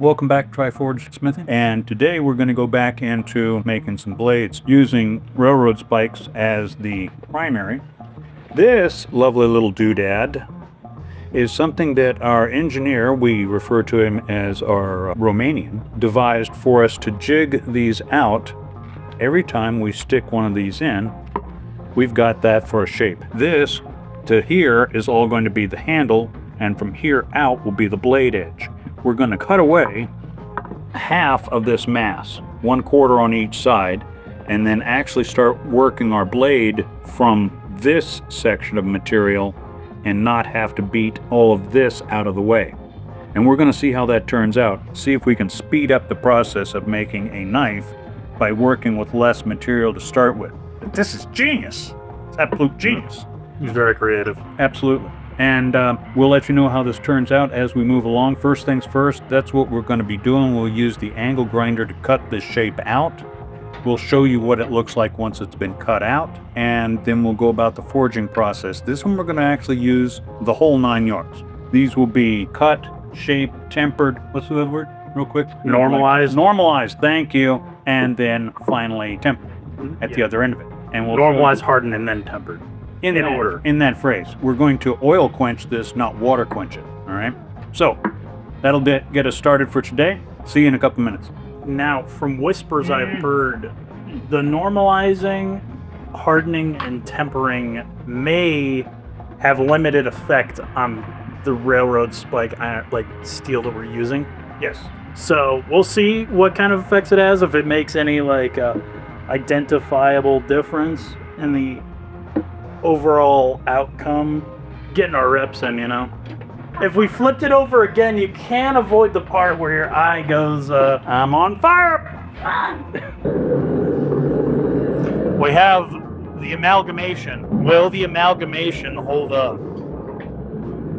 Welcome back, Triforge Smithing. And today we're going to go back into making some blades using railroad spikes as the primary. This lovely little doodad is something that our engineer, we refer to him as our Romanian, devised for us to jig these out. Every time we stick one of these in, we've got that for a shape. This to here is all going to be the handle, and from here out will be the blade edge. We're going to cut away half of this mass, 1/4 on each side, and then actually start working our blade from this section of material and not have to beat all of this out of the way. And we're going to see how that turns out. See if we can speed up the process of making a knife by working with less material to start with. This is genius. It's absolute genius. He's very creative. Absolutely. And we'll let you know how this turns out as we move along. First things first, that's what we're going to be doing. We'll use the angle grinder to cut this shape out. We'll show you what it looks like once it's been cut out, and then we'll go about the forging process. This one we're going to actually use the whole 9 yards. These will be cut, shaped, tempered. What's the other word? Real quick. Normalized. Normalized, thank you. And then finally tempered at the other end of it. And we'll Normalized, hardened, and then tempered. in order. In that phrase. We're going to oil quench this, not water quench it. All right? So that'll get us started for today. See you in a couple minutes. Now, from whispers I've heard, the normalizing, hardening, and tempering may have limited effect on the railroad spike like steel that we're using. Yes. So we'll see what kind of effects it has, if it makes any identifiable difference in the overall outcome. Getting our reps in, you know. If we flipped it over again, you can't avoid the part where your eye goes, I'm on fire! We have the amalgamation. Will the amalgamation hold up?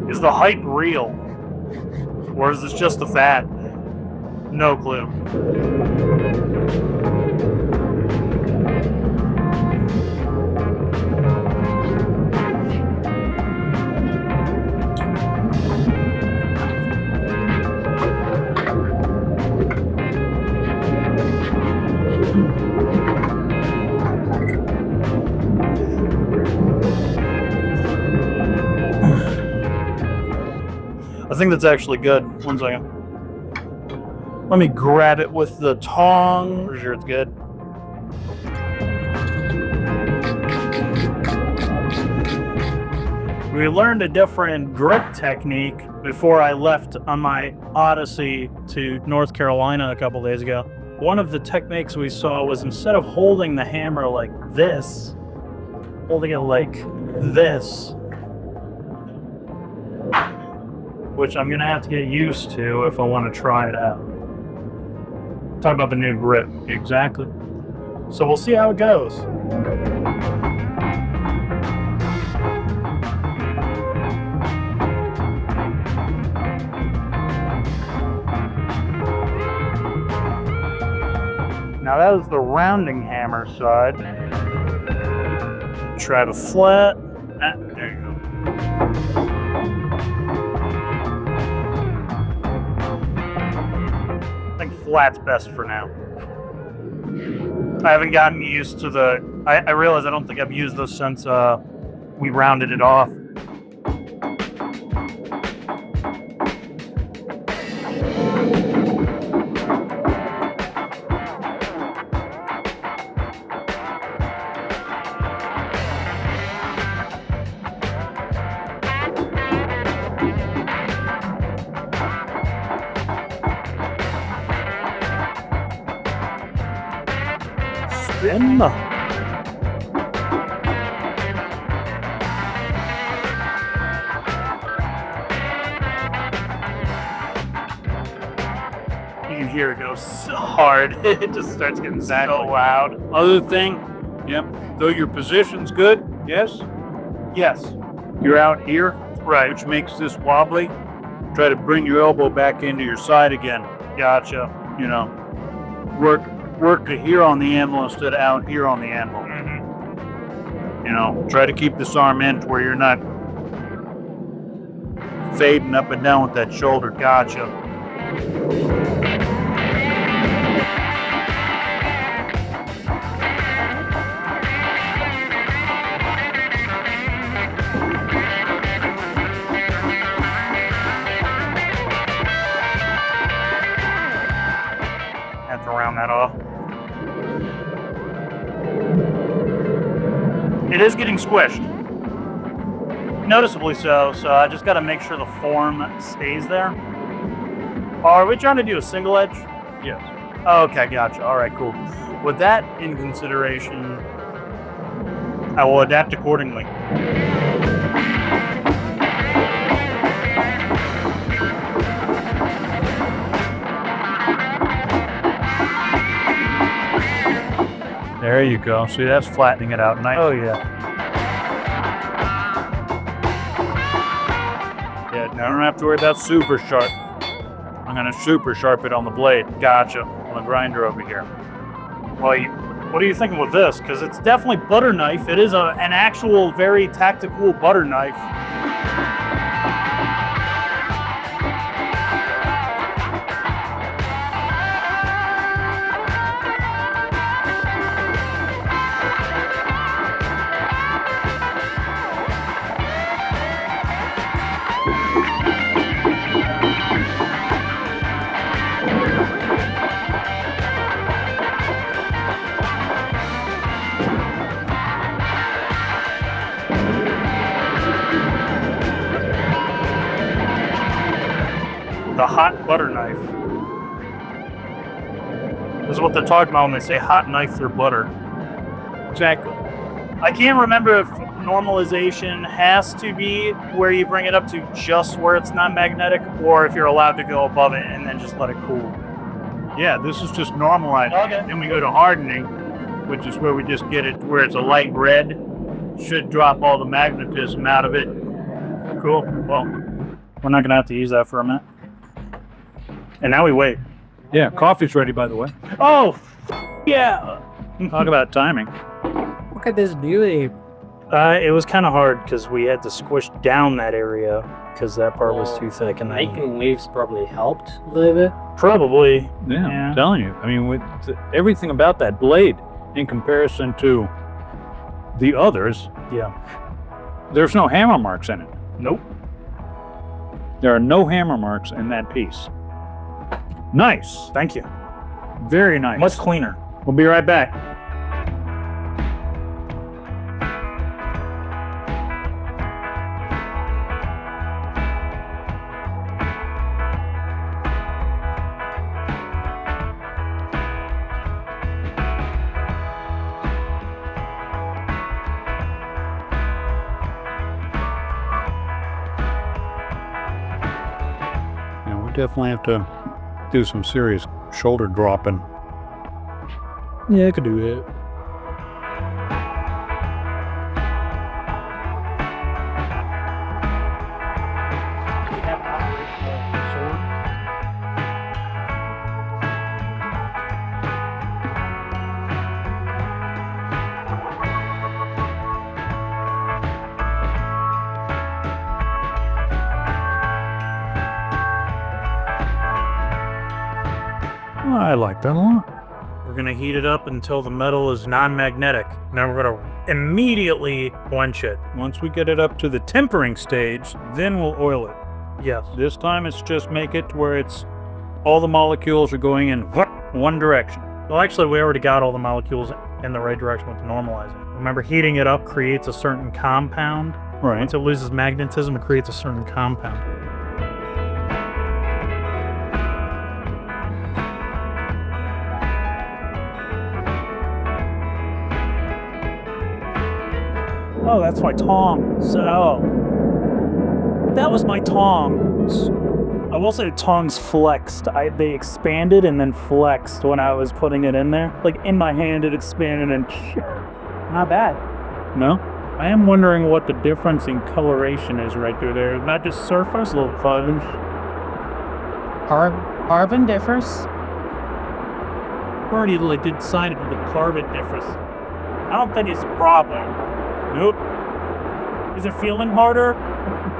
Is the hype real? Or is this just the fat? No clue. I think that's actually good. 1 second. Let me grab it with the tong. For sure it's good. We learned a different grip technique before I left on my odyssey to North Carolina a couple days ago. One of the techniques we saw was, instead of holding the hammer like this, holding it like this, which I'm gonna have to get used to if I want to try it out. Talk about the new grip. Exactly. So we'll see how it goes. Now that was the rounding hammer side. Try the flat. There you go. I think flat's best for now. I haven't gotten used to I realize I don't think I've used those since we rounded it off. Spin. You can hear it go so hard. It just starts getting so loud. Other thing, yep, though your position's good, yes, Yes. you're out here, Right. which makes this wobbly. Try to bring your elbow back into your side again. Gotcha. You know, work to here on the anvil instead of out here on the anvil. Mm-hmm. You know, try to keep this arm in to where you're not fading up and down with that shoulder. Gotcha. Have to round that off. It is getting squished. Noticeably so I just got to make sure the form stays there. Are we trying to do a single edge? Yes. Okay, gotcha. All right, cool. With that in consideration, I will adapt accordingly. There you go. See, that's flattening it out nice. Oh, yeah. Yeah, now I don't have to worry about super sharp. I'm going to super sharp it on the blade. Gotcha. On the grinder over here. Well, what are you thinking with this? Because it's definitely butter knife. It is an actual very tactical butter knife. The hot butter knife. This is what they're talking about when they say hot knife through butter. Exactly. I can't remember if normalization has to be where you bring it up to just where it's not magnetic, or if you're allowed to go above it and then just let it cool. Yeah, this is just normalized. Okay. Then we go to hardening, which is where we just get it where it's a light red. Should drop all the magnetism out of it. Cool. Well, we're not gonna have to use that for a minute. And now we wait. Yeah, coffee's ready, by the way. Oh, yeah. Talk about timing. Look at this beauty. It was kind of hard because we had to squish down that area because that part was too thick. And Making waves probably helped a little bit. probably. Yeah, Yeah. I'm telling you. I mean, with everything about that blade in comparison to the others, Yeah. there's no hammer marks in it. Nope. There are no hammer marks in that piece. Nice. Thank you. Very nice. Much cleaner. We'll be right back. Yeah, we definitely have to do some serious shoulder dropping. Yeah, I could do it. I like that a lot. We're going to heat it up until the metal is non-magnetic. Now we're going to immediately quench it. Once we get it up to the tempering stage, then we'll oil it. Yes. This time it's just make it to where it's all the molecules are going in one direction. Well, actually, we already got all the molecules in the right direction with the normalizing. Remember, heating it up creates a certain compound. Right. Once it loses magnetism, it creates a certain compound. Oh, that's my tongs. Oh. That was my tongs. I will say the tongs flexed. They expanded and then flexed when I was putting it in there. Like in my hand, it expanded and not bad. No? I am wondering what the difference in coloration is right through there. Not just surface, a little fudge. Carbon differs. Already like decided the carbon difference. I don't think it's a problem. Nope. Is it feeling harder?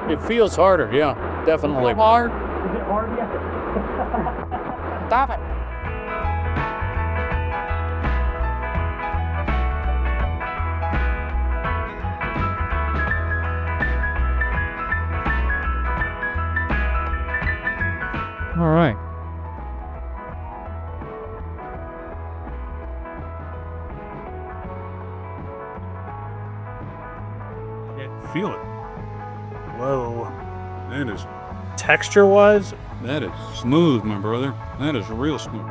It feels harder, yeah, definitely. Hard. Is it hard yet? Stop it. All right. Yeah, feel it. Whoa. That is Texture-wise, smooth, my brother. That is real smooth.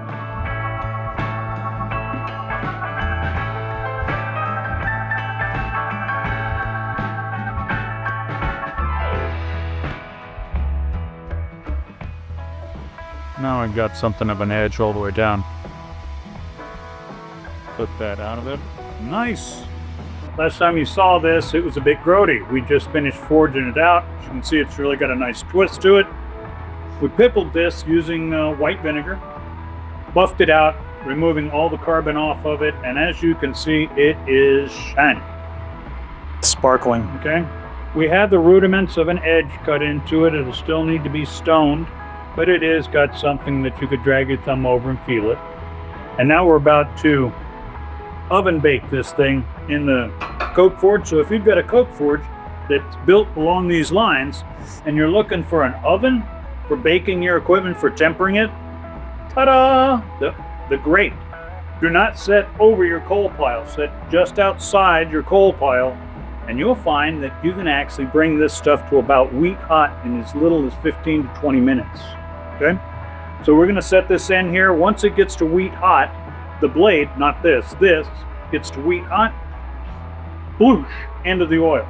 Now I've got something of an edge all the way down. Put that out of it. Nice. Last time you saw this, it was a bit grody. We just finished forging it out. As you can see, it's really got a nice twist to it. We pippled this using white vinegar, buffed it out, removing all the carbon off of it, and as you can see, it is shiny. sparkling. Okay? We had the rudiments of an edge cut into it. It'll still need to be stoned, but it is got something that you could drag your thumb over and feel it. And now we're about to oven bake this thing in the coke forge. So if you've got a coke forge that's built along these lines and you're looking for an oven for baking your equipment, for tempering it, ta-da! The grate. Do not set over your coal pile. Set just outside your coal pile, and you'll find that you can actually bring this stuff to about wheat hot in as little as 15 to 20 minutes. Okay? So we're gonna set this in here. Once it gets to wheat hot, the blade, not this gets to wheat hot, bloosh, into the oil.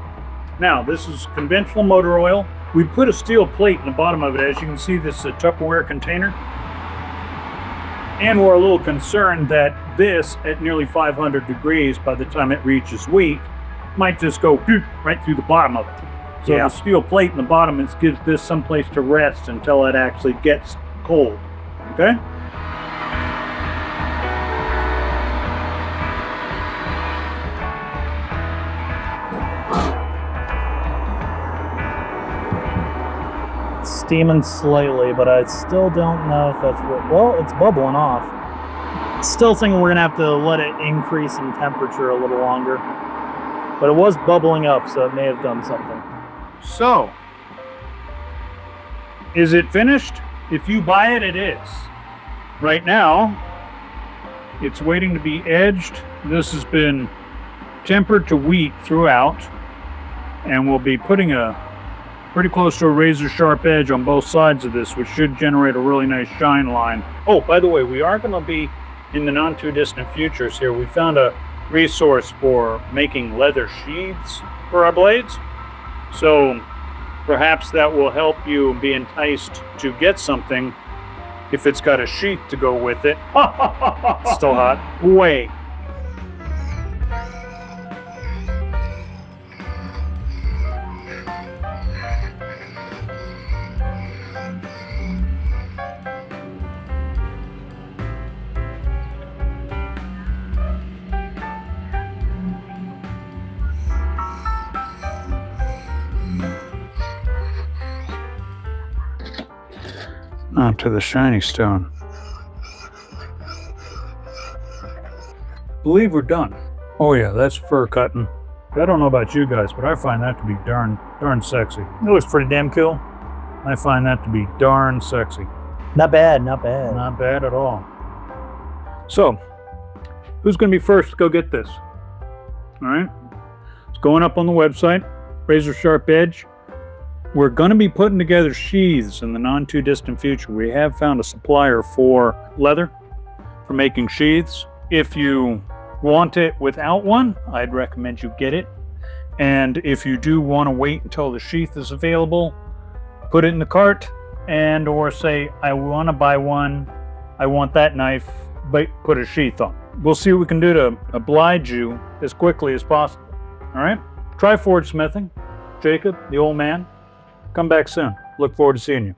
Now, this is conventional motor oil. We put a steel plate in the bottom of it. As you can see, this is a Tupperware container. And we're a little concerned that this, at nearly 500 degrees, by the time it reaches wheat, might just go right through the bottom of it. So Yeah. the steel plate in the bottom gives this someplace to rest until it actually gets cold. Okay? Steaming slightly, but I still don't know if that's what. Well, it's bubbling off. Still thinking we're gonna have to let it increase in temperature a little longer. But it was bubbling up, so it may have done something. So, is it finished? If you buy it, it is. Right now, it's waiting to be edged. This has been tempered to wheat throughout, and we'll be putting a pretty close to a razor sharp edge on both sides of this, which should generate a really nice shine line. Oh, by the way, we are going to be in the not too distant futures here. We found a resource for making leather sheaths for our blades. So perhaps that will help you be enticed to get something if it's got a sheath to go with it. Still hot. Wait. Onto the shiny stone. Believe we're done. Oh yeah, that's fur cutting. I don't know about you guys, but I find that to be darn sexy. It looks pretty damn cool. I find that to be darn sexy. Not bad, not bad. Not bad at all. So, who's going to be first to go get this? All right. It's going up on the website, Razor Sharp Edge. We're going to be putting together sheaths in the non-too-distant future. We have found a supplier for leather, for making sheaths. If you want it without one, I'd recommend you get it. And if you do want to wait until the sheath is available, put it in the cart and or say, I want to buy one, I want that knife, but put a sheath on. We'll see what we can do to oblige you as quickly as possible. All right? Triforge Smithing, Jacob, the old man. Come back soon. Look forward to seeing you.